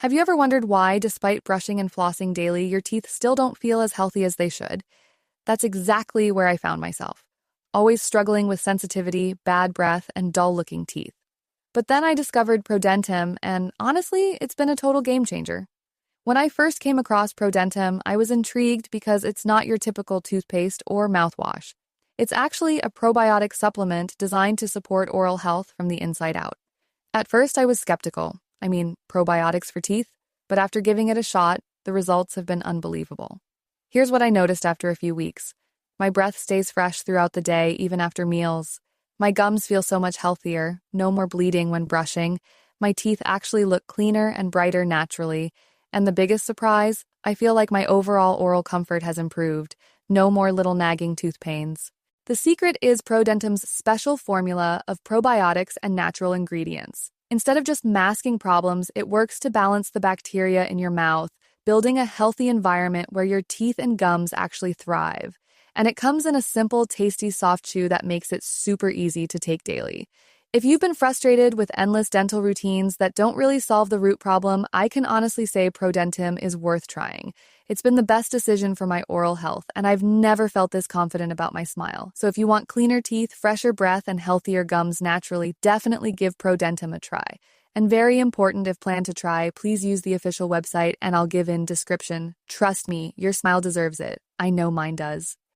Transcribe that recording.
Have you ever wondered why, despite brushing and flossing daily, your teeth still don't feel as healthy as they should? That's exactly where I found myself, always struggling with sensitivity, bad breath, and dull-looking teeth. But then I discovered ProDentim, and honestly, it's been a total game changer. When I first came across ProDentim, I was intrigued because it's not your typical toothpaste or mouthwash. It's actually a probiotic supplement designed to support oral health from the inside out. At first, I was skeptical. Probiotics for teeth? But after giving it a shot, the results have been unbelievable. Here's what I noticed after a few weeks. My breath stays fresh throughout the day, even after meals. My gums feel so much healthier, no more bleeding when brushing. My teeth actually look cleaner and brighter naturally. And the biggest surprise, I feel like my overall oral comfort has improved. No more little nagging tooth pains. The secret is ProDentim's special formula of probiotics and natural ingredients. Instead of just masking problems, it works to balance the bacteria in your mouth, building a healthy environment where your teeth and gums actually thrive. And it comes in a simple, tasty soft chew that makes it super easy to take daily. If you've been frustrated with endless dental routines that don't really solve the root problem, I can honestly say ProDentim is worth trying. It's been the best decision for my oral health, and I've never felt this confident about my smile. So if you want cleaner teeth, fresher breath, and healthier gums naturally, definitely give ProDentim a try. And very important, if plan to try, please use the official website and I'll give in description. Trust me, your smile deserves it. I know mine does.